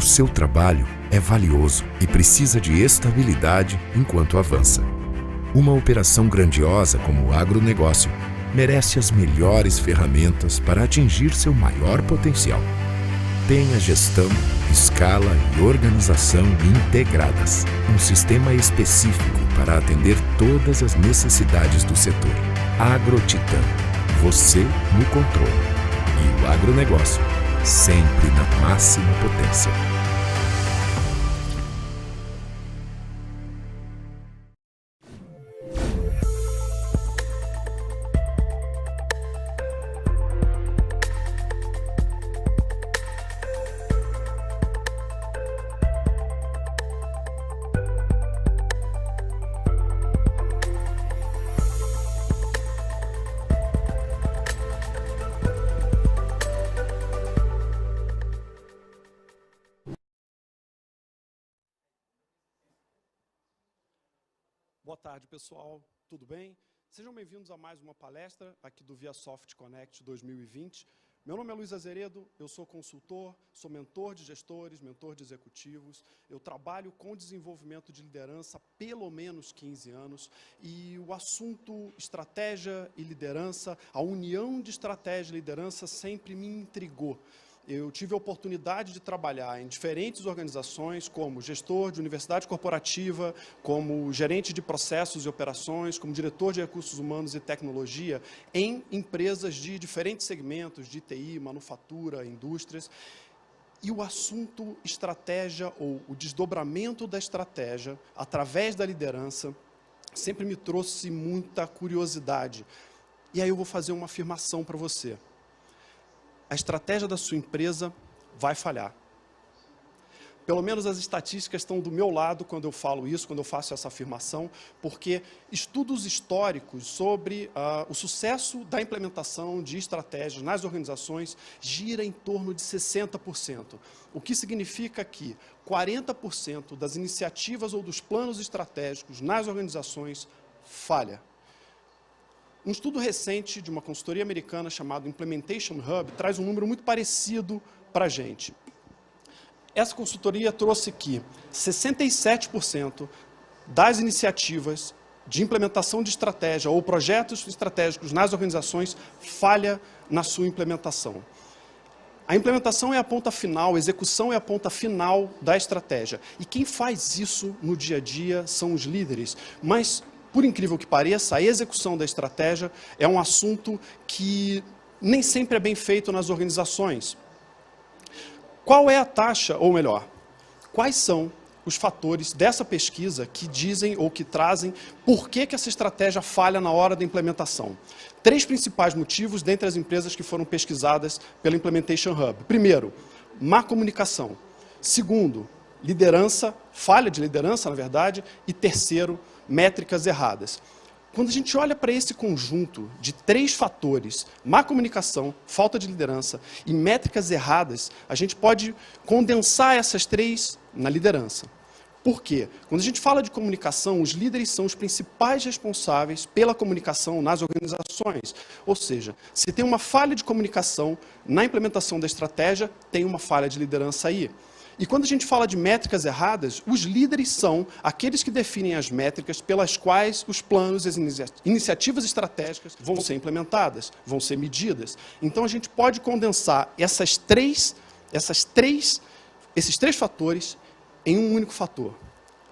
seu trabalho é valioso e precisa de estabilidade enquanto avança. Uma operação grandiosa como o agronegócio merece as melhores ferramentas para atingir seu maior potencial. Tenha gestão, escala e organização integradas. Um sistema específico para atender todas as necessidades do setor. AgroTitã. Você no controle. E o agronegócio sempre na máxima potência. Boa tarde, pessoal. Tudo bem? Sejam bem-vindos a mais uma palestra aqui do ViaSoft Connect 2020. Meu nome é Luiz Azeredo, eu sou consultor, sou mentor de gestores, mentor de executivos. Eu trabalho com desenvolvimento de liderança há pelo menos 15 anos e o assunto estratégia e liderança, a união de estratégia e liderança sempre me intrigou. Eu tive a oportunidade de trabalhar em diferentes organizações, como gestor de universidade corporativa, como gerente de processos e operações, como diretor de recursos humanos e tecnologia, em empresas de diferentes segmentos, de TI, manufatura, indústrias. E o assunto estratégia, ou o desdobramento da estratégia, através da liderança, sempre me trouxe muita curiosidade. E aí eu vou fazer uma afirmação para você. A estratégia da sua empresa vai falhar. Pelo menos as estatísticas estão do meu lado quando eu falo isso, quando eu faço essa afirmação, porque estudos históricos sobre o sucesso da implementação de estratégias nas organizações gira em torno de 60%, o que significa que 40% das iniciativas ou dos planos estratégicos nas organizações falha. Um estudo recente de uma consultoria americana chamado Implementation Hub traz um número muito parecido para a gente. Essa consultoria trouxe que 67% das iniciativas de implementação de estratégia ou projetos estratégicos nas organizações falha na sua implementação. A implementação é a ponta final, a execução é a ponta final da estratégia. E quem faz isso no dia a dia são os líderes. Mas, por incrível que pareça, a execução da estratégia é um assunto que nem sempre é bem feito nas organizações. Qual é a taxa, ou melhor, quais são os fatores dessa pesquisa que dizem ou que trazem por que essa estratégia falha na hora da implementação? 3 principais motivos dentre as empresas que foram pesquisadas pela Implementation Hub. Primeiro, má comunicação. Segundo, liderança, falha de liderança, na verdade. E terceiro, métricas erradas. Quando a gente olha para esse conjunto de 3 fatores, má comunicação, falta de liderança e métricas erradas, a gente pode condensar essas 3 na liderança. Por quê? Quando a gente fala de comunicação, os líderes são os principais responsáveis pela comunicação nas organizações. Ou seja, se tem uma falha de comunicação na implementação da estratégia, tem uma falha de liderança aí. E quando a gente fala de métricas erradas, os líderes são aqueles que definem as métricas pelas quais os planos e as iniciativas estratégicas vão ser implementadas, vão ser medidas. Então, a gente pode condensar esses três fatores em um único fator: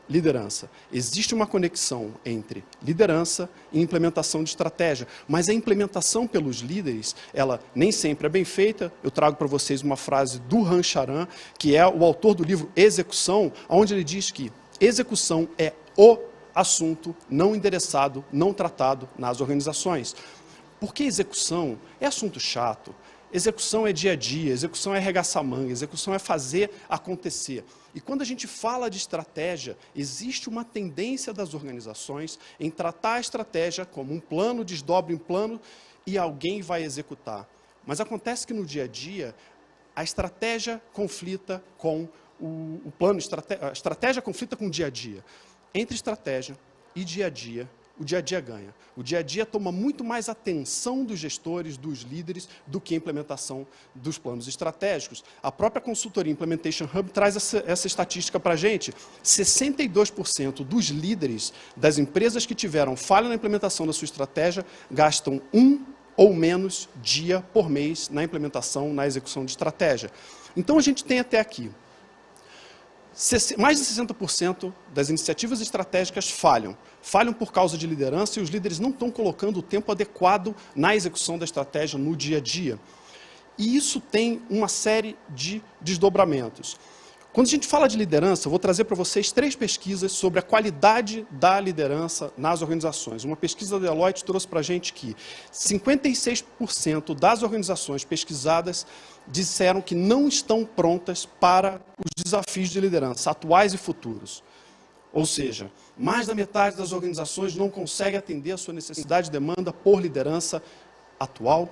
liderança. Existe uma conexão entre liderança e implementação de estratégia, mas a implementação pelos líderes, ela nem sempre é bem feita. Eu trago para vocês uma frase do Han Charan, que é o autor do livro Execução, onde ele diz que execução é o assunto não endereçado, não tratado nas organizações. Porque execução é assunto chato, execução é dia a dia, execução é arregaçar manga, execução é fazer acontecer. E quando a gente fala de estratégia, existe uma tendência das organizações em tratar a estratégia como um plano, desdobra em plano e alguém vai executar. Mas acontece que no dia a dia, a estratégia conflita com o plano, a estratégia conflita com o dia a dia. Entre estratégia e dia a dia, o dia a dia ganha. O dia a dia toma muito mais atenção dos gestores, dos líderes, do que a implementação dos planos estratégicos. A própria consultoria Implementation Hub traz essa estatística para a gente. 62% dos líderes das empresas que tiveram falha na implementação da sua estratégia gastam 1 ou menos dia por mês na implementação, na execução de estratégia. Então, a gente tem até aqui mais de 60% das iniciativas estratégicas falham. Falham por causa de liderança e os líderes não estão colocando o tempo adequado na execução da estratégia no dia a dia. E isso tem uma série de desdobramentos. Quando a gente fala de liderança, eu vou trazer para vocês 3 pesquisas sobre a qualidade da liderança nas organizações. Uma pesquisa da Deloitte trouxe para a gente que 56% das organizações pesquisadas disseram que não estão prontas para os desafios de liderança, atuais e futuros. Ou seja, mais da metade das organizações não consegue atender a sua necessidade e demanda por liderança atual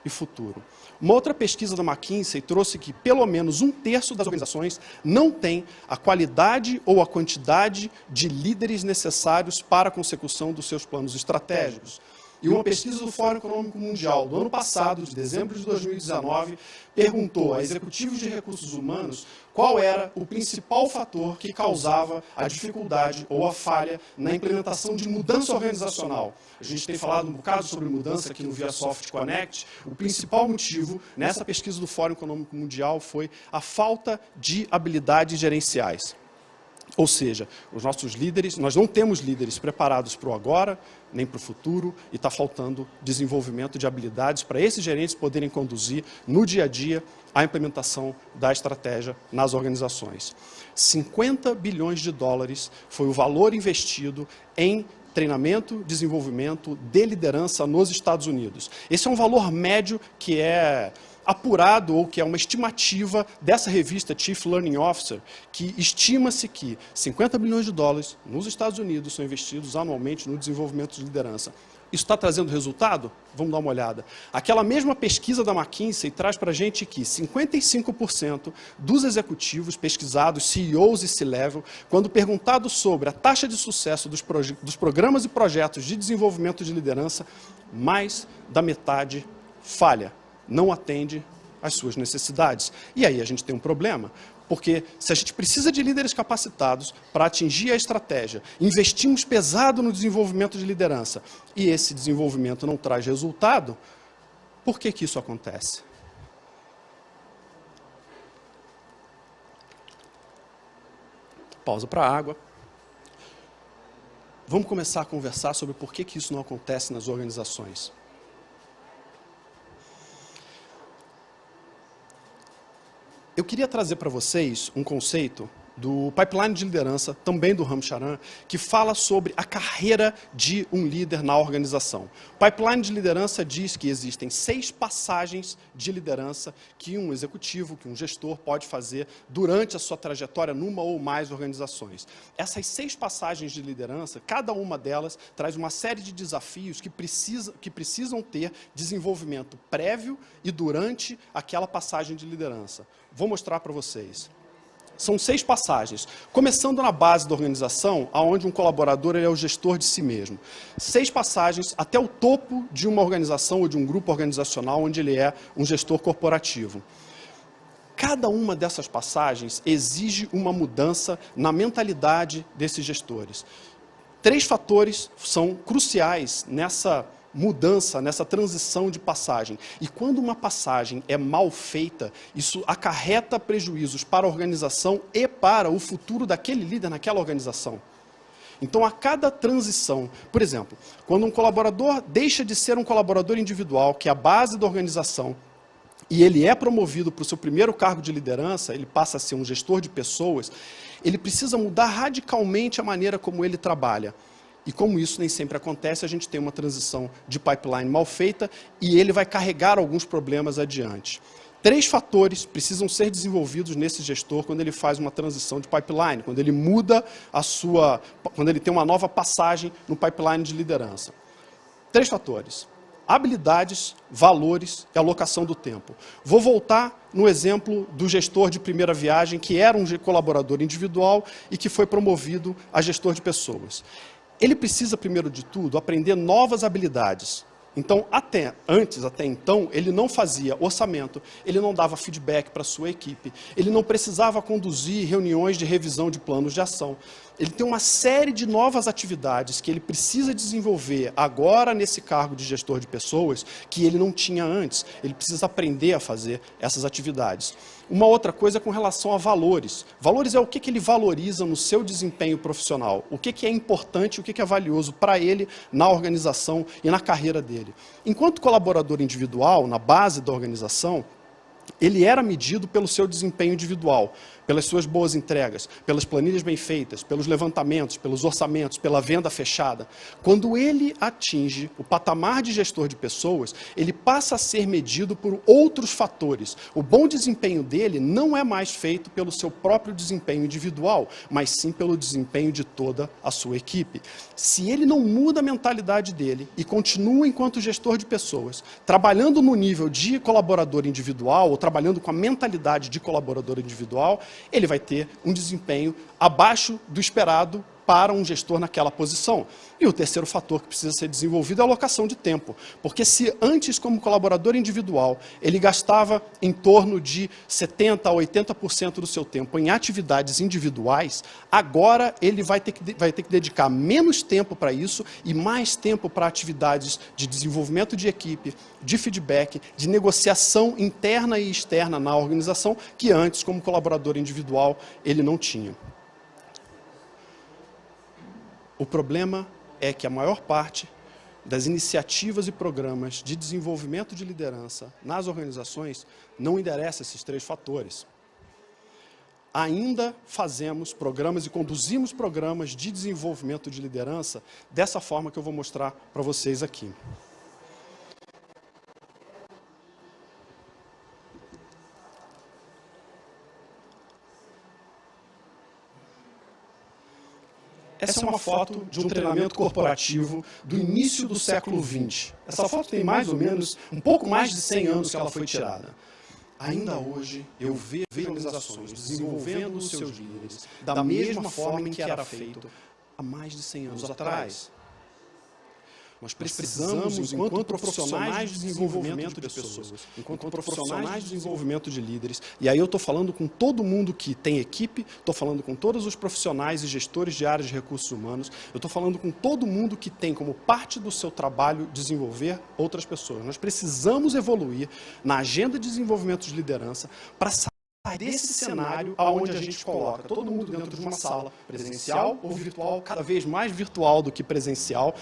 e futuro. Uma outra pesquisa da McKinsey trouxe que pelo menos 1/3 das organizações não tem a qualidade ou a quantidade de líderes necessários para a consecução dos seus planos estratégicos. E uma pesquisa do Fórum Econômico Mundial do ano passado, de dezembro de 2019, perguntou a executivos de recursos humanos qual era o principal fator que causava a dificuldade ou a falha na implementação de mudança organizacional. A gente tem falado um bocado sobre mudança aqui no ViaSoft Connect. O principal motivo nessa pesquisa do Fórum Econômico Mundial foi a falta de habilidades gerenciais. Ou seja, os nossos líderes, nós não temos líderes preparados para o agora, nem para o futuro, e está faltando desenvolvimento de habilidades para esses gerentes poderem conduzir no dia a dia a implementação da estratégia nas organizações. 50 bilhões de dólares foi o valor investido em treinamento, desenvolvimento de liderança nos Estados Unidos. Esse é um valor médio que é apurado, ou que é uma estimativa dessa revista Chief Learning Officer, que estima-se que 50 bilhões de dólares nos Estados Unidos são investidos anualmente no desenvolvimento de liderança. Isso está trazendo resultado? Vamos dar uma olhada. Aquela mesma pesquisa da McKinsey traz para a gente que 55% dos executivos pesquisados, CEOs e C-Level, quando perguntados sobre a taxa de sucesso dos programas e projetos de desenvolvimento de liderança, mais da metade falha, não atende às suas necessidades. E aí a gente tem um problema, porque se a gente precisa de líderes capacitados para atingir a estratégia, investimos pesado no desenvolvimento de liderança, e esse desenvolvimento não traz resultado, por que isso acontece? Pausa para a água. Vamos começar a conversar sobre por que isso não acontece nas organizações. Eu queria trazer para vocês um conceito do pipeline de liderança, também do Ramcharan, que fala sobre a carreira de um líder na organização. O pipeline de liderança diz que existem 6 passagens de liderança que um executivo, que um gestor pode fazer durante a sua trajetória numa ou mais organizações. Essas 6 passagens de liderança, cada uma delas traz uma série de desafios que precisam ter desenvolvimento prévio e durante aquela passagem de liderança. Vou mostrar para vocês. São 6 passagens, começando na base da organização, onde um colaborador é o gestor de si mesmo. 6 passagens até o topo de uma organização ou de um grupo organizacional, onde ele é um gestor corporativo. Cada uma dessas passagens exige uma mudança na mentalidade desses gestores. 3 fatores são cruciais nessa mudança, nessa transição de passagem. E quando uma passagem é mal feita, isso acarreta prejuízos para a organização e para o futuro daquele líder naquela organização. Então, a cada transição, por exemplo, quando um colaborador deixa de ser um colaborador individual, que é a base da organização, e ele é promovido para o seu primeiro cargo de liderança, ele passa a ser um gestor de pessoas, ele precisa mudar radicalmente a maneira como ele trabalha. E como isso nem sempre acontece, a gente tem uma transição de pipeline mal feita e ele vai carregar alguns problemas adiante. 3 fatores precisam ser desenvolvidos nesse gestor quando ele faz uma transição de pipeline, quando ele muda quando ele tem uma nova passagem no pipeline de liderança. 3 fatores: habilidades, valores e alocação do tempo. Vou voltar no exemplo do gestor de primeira viagem, que era um colaborador individual e que foi promovido a gestor de pessoas. ele precisa, primeiro de tudo, aprender novas habilidades. Então, até então, ele não fazia orçamento, ele não dava feedback para a sua equipe, ele não precisava conduzir reuniões de revisão de planos de ação. Ele tem uma série de novas atividades que ele precisa desenvolver agora nesse cargo de gestor de pessoas que ele não tinha antes. Ele precisa aprender a fazer essas atividades. Uma outra coisa é com relação a valores. Valores é o que ele valoriza no seu desempenho profissional, o que é importante, o que é valioso para ele na organização e na carreira dele. Enquanto colaborador individual, na base da organização, ele era medido pelo seu desempenho individual, pelas suas boas entregas, pelas planilhas bem feitas, pelos levantamentos, pelos orçamentos, pela venda fechada. Quando ele atinge o patamar de gestor de pessoas, ele passa a ser medido por outros fatores. O bom desempenho dele não é mais feito pelo seu próprio desempenho individual, mas sim pelo desempenho de toda a sua equipe. Se ele não muda a mentalidade dele e continua enquanto gestor de pessoas, trabalhando no nível de colaborador individual, ou trabalhando com a mentalidade de colaborador individual, ele vai ter um desempenho abaixo do esperado para um gestor naquela posição. E o terceiro fator que precisa ser desenvolvido é a alocação de tempo. Porque se antes, como colaborador individual, ele gastava em torno de 70% a 80% do seu tempo em atividades individuais, agora ele vai ter que dedicar menos tempo para isso e mais tempo para atividades de desenvolvimento de equipe, de feedback, de negociação interna e externa na organização, que antes, como colaborador individual, ele não tinha. O problema é que a maior parte das iniciativas e programas de desenvolvimento de liderança nas organizações não endereça esses três fatores. Ainda fazemos programas e conduzimos programas de desenvolvimento de liderança dessa forma que eu vou mostrar para vocês aqui. Essa é uma foto de um treinamento corporativo do início do século XX. Essa foto tem mais ou menos, um pouco mais de 100 anos que ela foi tirada. Ainda hoje, eu vejo organizações desenvolvendo os seus líderes da mesma forma em que era feito há mais de 100 anos atrás. Nós precisamos, enquanto profissionais de desenvolvimento de pessoas, enquanto profissionais de desenvolvimento de líderes, e aí eu estou falando com todo mundo que tem equipe, estou falando com todos os profissionais e gestores de áreas de recursos humanos, eu estou falando com todo mundo que tem como parte do seu trabalho desenvolver outras pessoas. Nós precisamos evoluir na agenda de desenvolvimento de liderança para sair desse cenário onde a gente coloca todo mundo dentro de uma sala presencial ou virtual, cada vez mais virtual do que presencial,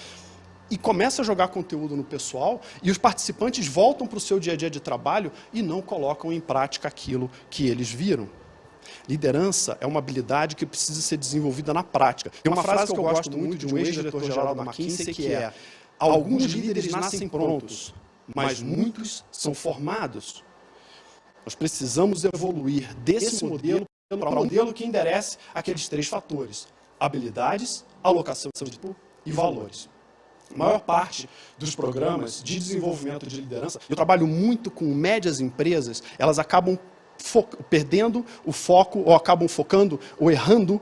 e começa a jogar conteúdo no pessoal, e os participantes voltam para o seu dia a dia de trabalho e não colocam em prática aquilo que eles viram. Liderança é uma habilidade que precisa ser desenvolvida na prática. Tem uma frase que eu gosto muito de um ex-diretor-geral da McKinsey, que é: alguns líderes nascem prontos, mas muitos são formados. Nós precisamos evoluir desse modelo para um modelo que enderece aqueles três fatores: habilidades, alocação de tempo e valores. A maior parte dos programas de desenvolvimento de liderança, eu trabalho muito com médias empresas, elas acabam perdendo o foco, ou acabam focando, ou errando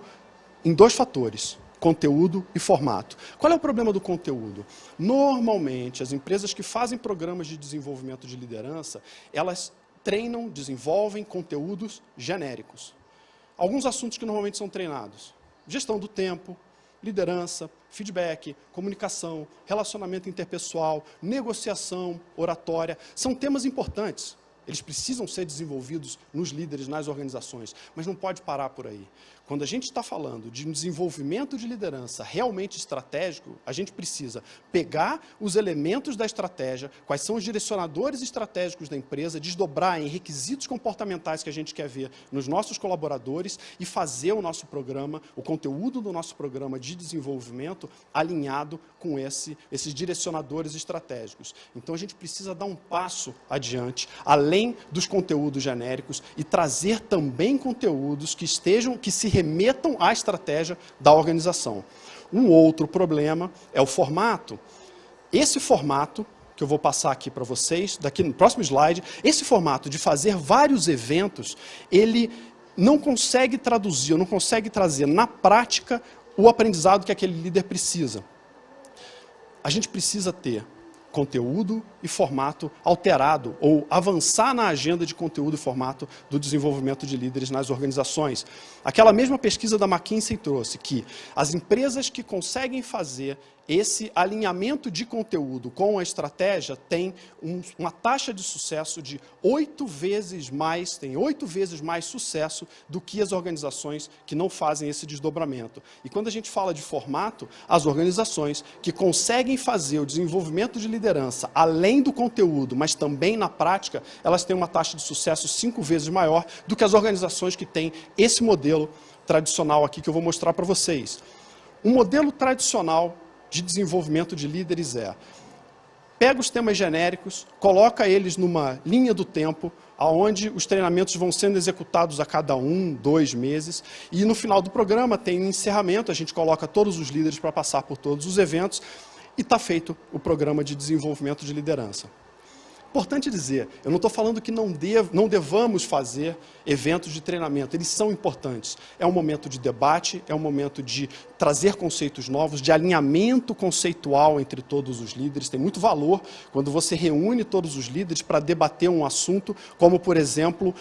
em dois fatores: conteúdo e formato. Qual é o problema do conteúdo? Normalmente, as empresas que fazem programas de desenvolvimento de liderança, elas treinam, desenvolvem conteúdos genéricos. Alguns assuntos que normalmente são treinados: gestão do tempo, liderança, feedback, comunicação, relacionamento interpessoal, negociação, oratória, são temas importantes. Eles precisam ser desenvolvidos nos líderes, nas organizações, mas não pode parar por aí. Quando a gente está falando de um desenvolvimento de liderança realmente estratégico, a gente precisa pegar os elementos da estratégia, quais são os direcionadores estratégicos da empresa, desdobrar em requisitos comportamentais que a gente quer ver nos nossos colaboradores e fazer o nosso programa, o conteúdo do nosso programa de desenvolvimento alinhado com esses direcionadores estratégicos. Então, a gente precisa dar um passo adiante, além dos conteúdos genéricos, e trazer também conteúdos que se remetam à estratégia da organização. Um outro problema é o formato. Esse formato, que eu vou passar aqui para vocês, daqui no próximo slide, esse formato de fazer vários eventos, ele não consegue traduzir, não consegue trazer na prática o aprendizado que aquele líder precisa. A gente precisa ter conteúdo e formato alterado, ou avançar na agenda de conteúdo e formato do desenvolvimento de líderes nas organizações. Aquela mesma pesquisa da McKinsey trouxe que as empresas que conseguem fazer esse alinhamento de conteúdo com a estratégia têm uma taxa de sucesso de 8 vezes mais, tem 8 vezes mais sucesso do que as organizações que não fazem esse desdobramento. E quando a gente fala de formato, as organizações que conseguem fazer o desenvolvimento de liderança além do conteúdo, mas também na prática, elas têm uma taxa de sucesso 5 vezes maior do que as organizações que têm esse modelo tradicional aqui que eu vou mostrar para vocês. Um modelo tradicional de desenvolvimento de líderes pega os temas genéricos, coloca eles numa linha do tempo, onde os treinamentos vão sendo executados a cada 1, 2 meses, e no final do programa tem um encerramento, a gente coloca todos os líderes para passar por todos os eventos, e está feito o programa de desenvolvimento de liderança. Importante dizer, eu não estou falando que não devamos fazer eventos de treinamento, eles são importantes. É um momento de debate, é um momento de trazer conceitos novos, de alinhamento conceitual entre todos os líderes. Tem muito valor quando você reúne todos os líderes para debater um assunto, como, por exemplo,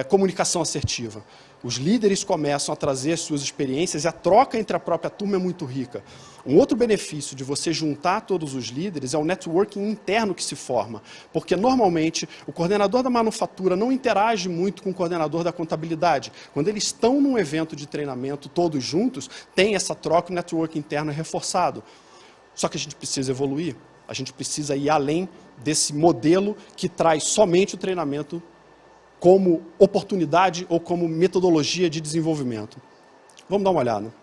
comunicação assertiva. Os líderes começam a trazer suas experiências e a troca entre a própria turma é muito rica. Um outro benefício de você juntar todos os líderes é o networking interno que se forma, porque normalmente o coordenador da manufatura não interage muito com o coordenador da contabilidade. Quando eles estão num evento de treinamento todos juntos, tem essa troca, o networking interno é reforçado. Só que a gente precisa evoluir, a gente precisa ir além desse modelo que traz somente o treinamento como oportunidade ou como metodologia de desenvolvimento. Vamos dar uma olhada.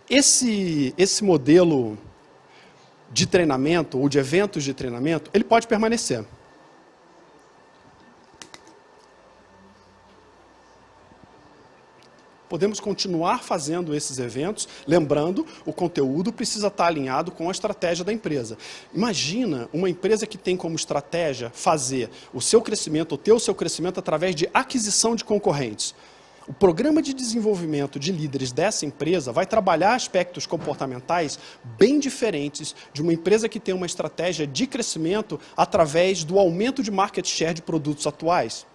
Esse modelo de treinamento ou de eventos de treinamento, ele pode permanecer. Podemos continuar fazendo esses eventos, lembrando, o conteúdo precisa estar alinhado com a estratégia da empresa. Imagina uma empresa que tem como estratégia fazer o seu crescimento, ou ter o seu crescimento através de aquisição de concorrentes. O programa de desenvolvimento de líderes dessa empresa vai trabalhar aspectos comportamentais bem diferentes de uma empresa que tem uma estratégia de crescimento através do aumento de market share de produtos atuais.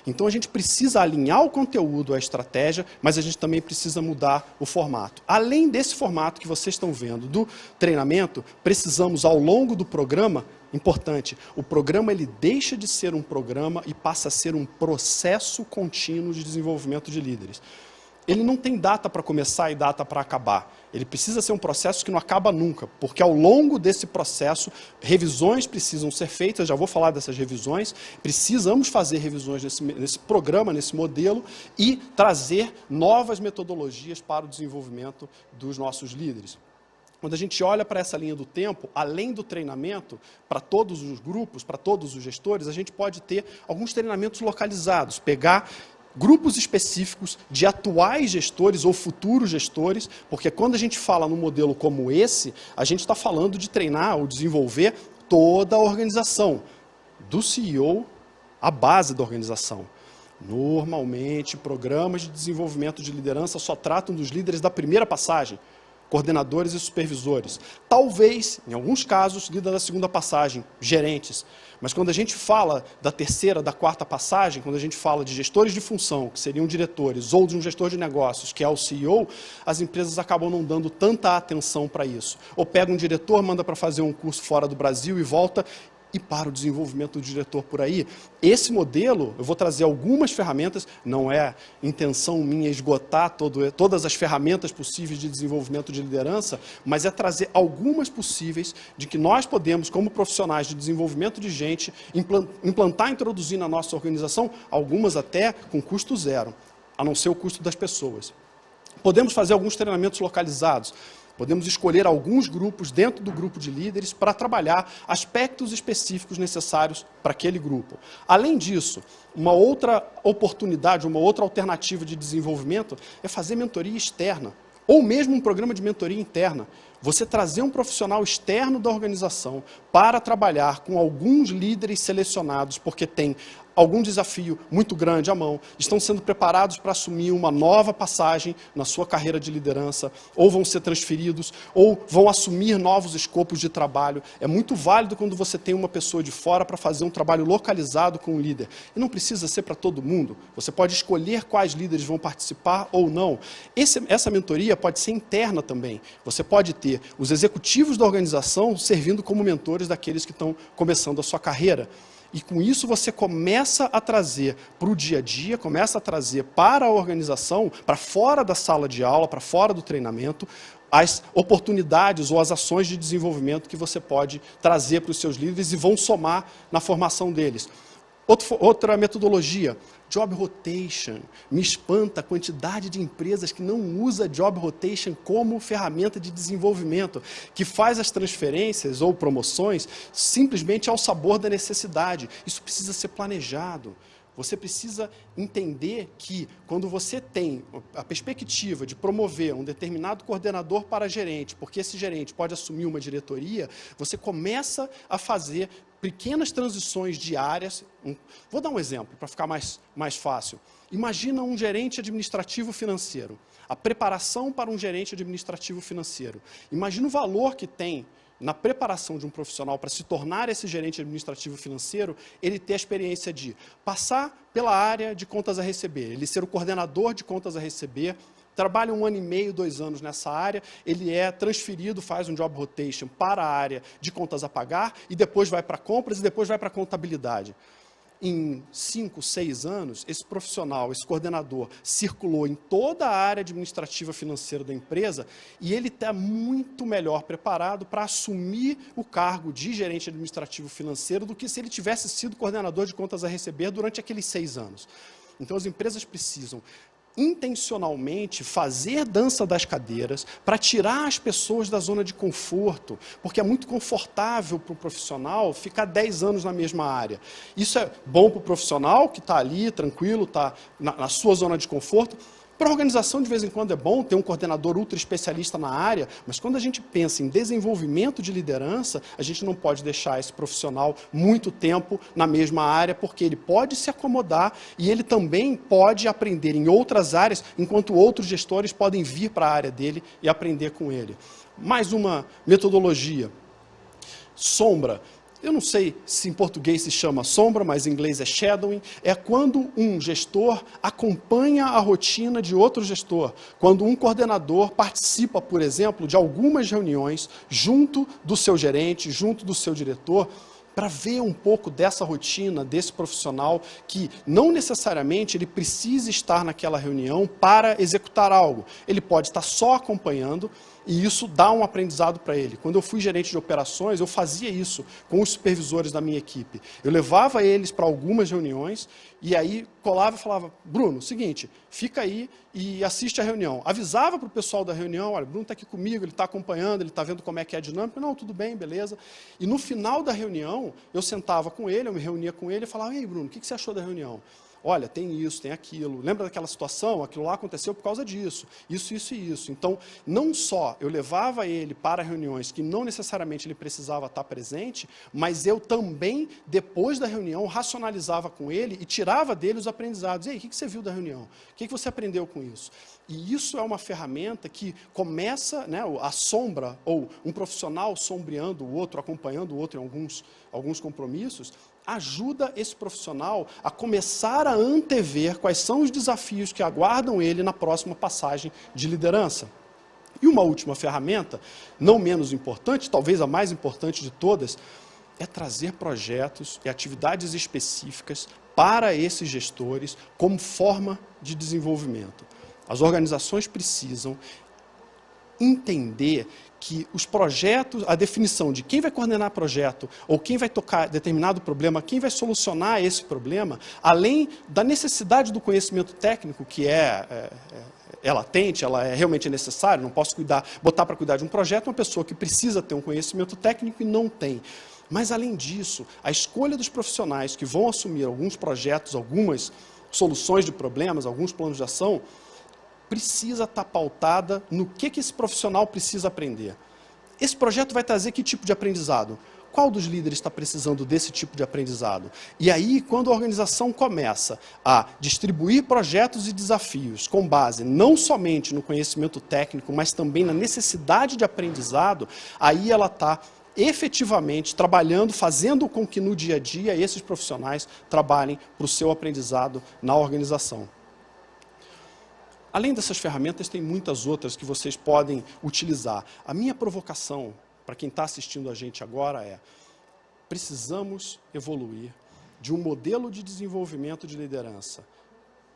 Então, a gente precisa alinhar o conteúdo à estratégia, mas a gente também precisa mudar o formato. Além desse formato que vocês estão vendo do treinamento, precisamos, ao longo do programa, importante, o programa ele deixa de ser um programa e passa a ser um processo contínuo de desenvolvimento de líderes. Ele não tem data para começar e data para acabar. Ele precisa ser um processo que não acaba nunca, porque ao longo desse processo, revisões precisam ser feitas, já vou falar dessas revisões, precisamos fazer revisões nesse programa, nesse modelo, e trazer novas metodologias para o desenvolvimento dos nossos líderes. Quando a gente olha para essa linha do tempo, além do treinamento, para todos os grupos, para todos os gestores, a gente pode ter alguns treinamentos localizados, pegar grupos específicos de atuais gestores ou futuros gestores, porque quando a gente fala num modelo como esse, a gente está falando de treinar ou desenvolver toda a organização, do CEO à base da organização. Normalmente, programas de desenvolvimento de liderança só tratam dos líderes da primeira passagem, coordenadores e supervisores. Talvez, em alguns casos, líder da segunda passagem, gerentes. Mas quando a gente fala da terceira, da quarta passagem, quando a gente fala de gestores de função, que seriam diretores, ou de um gestor de negócios, que é o CEO, as empresas acabam não dando tanta atenção para isso. Ou pega um diretor, manda para fazer um curso fora do Brasil e volta, e para o desenvolvimento do diretor por aí. Esse modelo, eu vou trazer algumas ferramentas, não é intenção minha esgotar todas as ferramentas possíveis de desenvolvimento de liderança, mas é trazer algumas possíveis de que nós podemos, como profissionais de desenvolvimento de gente, implantar e introduzir na nossa organização, algumas até com custo zero, a não ser o custo das pessoas. Podemos fazer alguns treinamentos localizados. Podemos escolher alguns grupos dentro do grupo de líderes para trabalhar aspectos específicos necessários para aquele grupo. Além disso, uma outra oportunidade, uma outra alternativa de desenvolvimento é fazer mentoria externa, ou mesmo um programa de mentoria interna. Você trazer um profissional externo da organização para trabalhar com alguns líderes selecionados, porque tem algum desafio muito grande à mão, estão sendo preparados para assumir uma nova passagem na sua carreira de liderança, ou vão ser transferidos, ou vão assumir novos escopos de trabalho. É muito válido quando você tem uma pessoa de fora para fazer um trabalho localizado com o líder. E não precisa ser para todo mundo. Você pode escolher quais líderes vão participar ou não. Essa mentoria pode ser interna também. Você pode ter os executivos da organização servindo como mentores daqueles que estão começando a sua carreira. E com isso você começa a trazer para o dia a dia, começa a trazer para a organização, para fora da sala de aula, para fora do treinamento, as oportunidades ou as ações de desenvolvimento que você pode trazer para os seus líderes e vão somar na formação deles. Outra metodologia, Job Rotation. Me espanta a quantidade de empresas que não usa Job Rotation como ferramenta de desenvolvimento, que faz as transferências ou promoções simplesmente ao sabor da necessidade. Isso precisa ser planejado. Você precisa entender que, quando você tem a perspectiva de promover um determinado coordenador para gerente, porque esse gerente pode assumir uma diretoria, você começa a fazer pequenas transições diárias. Vou dar um exemplo, para ficar mais fácil. Imagina um gerente administrativo financeiro. A preparação para um gerente administrativo financeiro. Imagina o valor que tem na preparação de um profissional para se tornar esse gerente administrativo financeiro, ele ter a experiência de passar pela área de contas a receber, ele ser o coordenador de contas a receber, trabalha 1 ano e meio, 2 anos nessa área, ele é transferido, faz um job rotation para a área de contas a pagar, e depois vai para compras, e depois vai para contabilidade. Em 5, 6 anos, esse profissional, esse coordenador, circulou em toda a área administrativa financeira da empresa e ele está muito melhor preparado para assumir o cargo de gerente administrativo financeiro do que se ele tivesse sido coordenador de contas a receber durante aqueles 6 anos. Então, as empresas precisam intencionalmente fazer dança das cadeiras para tirar as pessoas da zona de conforto, porque é muito confortável para o profissional ficar 10 anos na mesma área. Isso é bom para o profissional que está ali, tranquilo, está na sua zona de conforto. Para a organização, de vez em quando, é bom ter um coordenador ultra especialista na área, mas quando a gente pensa em desenvolvimento de liderança, a gente não pode deixar esse profissional muito tempo na mesma área, porque ele pode se acomodar e ele também pode aprender em outras áreas, enquanto outros gestores podem vir para a área dele e aprender com ele. Mais uma metodologia. Sombra. Eu não sei se em português se chama sombra, mas em inglês é shadowing. É quando um gestor acompanha a rotina de outro gestor. Quando um coordenador participa, por exemplo, de algumas reuniões junto do seu gerente, junto do seu diretor, para ver um pouco dessa rotina, desse profissional, que não necessariamente ele precisa estar naquela reunião para executar algo. Ele pode estar só acompanhando, e isso dá um aprendizado para ele. Quando eu fui gerente de operações, eu fazia isso com os supervisores da minha equipe. Eu levava eles para algumas reuniões, e aí colava e falava, Bruno, seguinte, fica aí e assiste a reunião. Avisava para o pessoal da reunião, olha, Bruno está aqui comigo, ele está acompanhando, ele está vendo como é que é a dinâmica. Não, tudo bem, beleza. E no final da reunião, eu sentava com ele, eu me reunia com ele e falava, ei, Bruno, o que você achou da reunião? Olha, tem isso, tem aquilo. Lembra daquela situação? Aquilo lá aconteceu por causa disso. Isso, isso e isso. Então, não só eu levava ele para reuniões que não necessariamente ele precisava estar presente, mas eu também, depois da reunião, racionalizava com ele e tirava dele os aprendizados. E aí, o que você viu da reunião? O que você aprendeu com isso? E isso é uma ferramenta que começa, né, a sombra, ou um profissional sombreando o outro, acompanhando o outro em alguns compromissos, ajuda esse profissional a começar a antever quais são os desafios que aguardam ele na próxima passagem de liderança. E uma última ferramenta, não menos importante, talvez a mais importante de todas, é trazer projetos e atividades específicas para esses gestores como forma de desenvolvimento. As organizações precisam entender que os projetos, a definição de quem vai coordenar projeto, ou quem vai tocar determinado problema, quem vai solucionar esse problema, além da necessidade do conhecimento técnico, que é latente, ela é realmente necessária, não posso botar para cuidar de um projeto uma pessoa que precisa ter um conhecimento técnico e não tem. Mas, além disso, a escolha dos profissionais que vão assumir alguns projetos, algumas soluções de problemas, alguns planos de ação, precisa estar pautada no que esse profissional precisa aprender. Esse projeto vai trazer que tipo de aprendizado? Qual dos líderes está precisando desse tipo de aprendizado? E aí, quando a organização começa a distribuir projetos e desafios com base não somente no conhecimento técnico, mas também na necessidade de aprendizado, aí ela está efetivamente trabalhando, fazendo com que no dia a dia esses profissionais trabalhem para o seu aprendizado na organização. Além dessas ferramentas, tem muitas outras que vocês podem utilizar. A minha provocação para quem está assistindo a gente agora é: precisamos evoluir de um modelo de desenvolvimento de liderança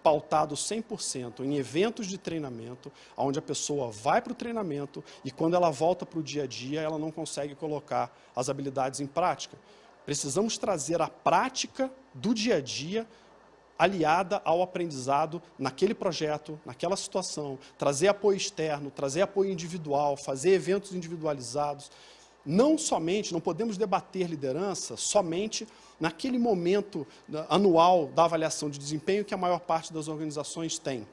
pautado 100% em eventos de treinamento, onde a pessoa vai para o treinamento e quando ela volta para o dia a dia, ela não consegue colocar as habilidades em prática. Precisamos trazer a prática do dia a dia aliada ao aprendizado naquele projeto, naquela situação, trazer apoio externo, trazer apoio individual, fazer eventos individualizados. Não podemos debater liderança somente naquele momento anual da avaliação de desempenho que a maior parte das organizações tem.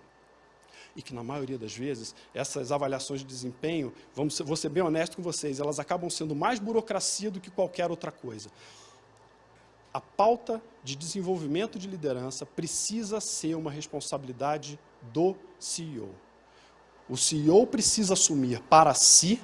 E que, na maioria das vezes, essas avaliações de desempenho, vou ser bem honesto com vocês, elas acabam sendo mais burocracia do que qualquer outra coisa. A pauta de desenvolvimento de liderança precisa ser uma responsabilidade do CEO. O CEO precisa assumir para si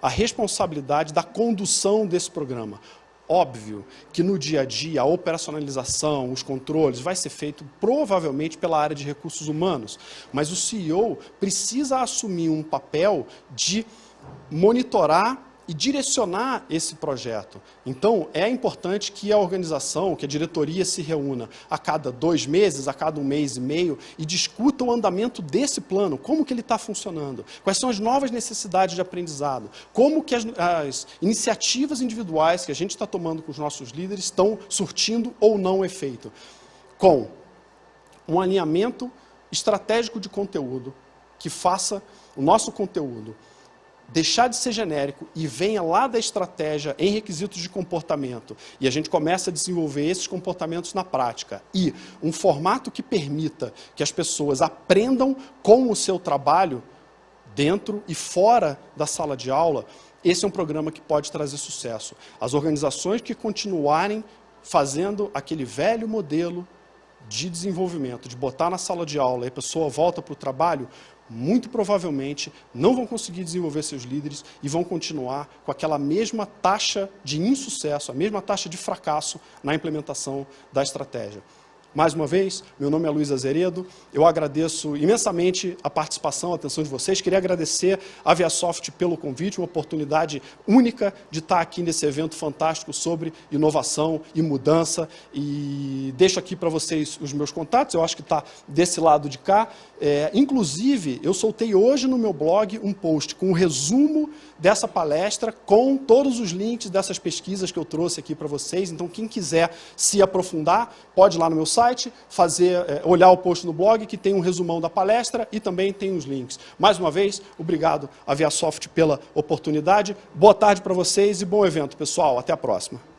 a responsabilidade da condução desse programa. Óbvio que no dia a dia a operacionalização, os controles, vai ser feito provavelmente pela área de recursos humanos, mas o CEO precisa assumir um papel de monitorar e direcionar esse projeto. Então, é importante que a organização, que a diretoria se reúna a cada 2 meses, a cada 1 mês e meio, e discuta o andamento desse plano, como que ele está funcionando, quais são as novas necessidades de aprendizado, como que as iniciativas individuais que a gente está tomando com os nossos líderes estão surtindo ou não efeito, com um alinhamento estratégico de conteúdo que faça o nosso conteúdo deixar de ser genérico e venha lá da estratégia em requisitos de comportamento, e a gente começa a desenvolver esses comportamentos na prática, e um formato que permita que as pessoas aprendam com o seu trabalho dentro e fora da sala de aula, esse é um programa que pode trazer sucesso. As organizações que continuarem fazendo aquele velho modelo de desenvolvimento, de botar na sala de aula e a pessoa volta para o trabalho, muito provavelmente não vão conseguir desenvolver seus líderes e vão continuar com aquela mesma taxa de insucesso, a mesma taxa de fracasso na implementação da estratégia. Mais uma vez, meu nome é Luiz Azeredo, eu agradeço imensamente a participação, a atenção de vocês, queria agradecer a ViaSoft pelo convite, uma oportunidade única de estar aqui nesse evento fantástico sobre inovação e mudança, e deixo aqui para vocês os meus contatos, eu acho que está desse lado de cá. Inclusive, eu soltei hoje no meu blog um post com um resumo dessa palestra, com todos os links dessas pesquisas que eu trouxe aqui para vocês, então quem quiser se aprofundar, pode ir lá no meu site, olhar o post no blog, que tem um resumão da palestra e também tem os links. Mais uma vez, obrigado à ViaSoft pela oportunidade, boa tarde para vocês e bom evento, pessoal, até a próxima.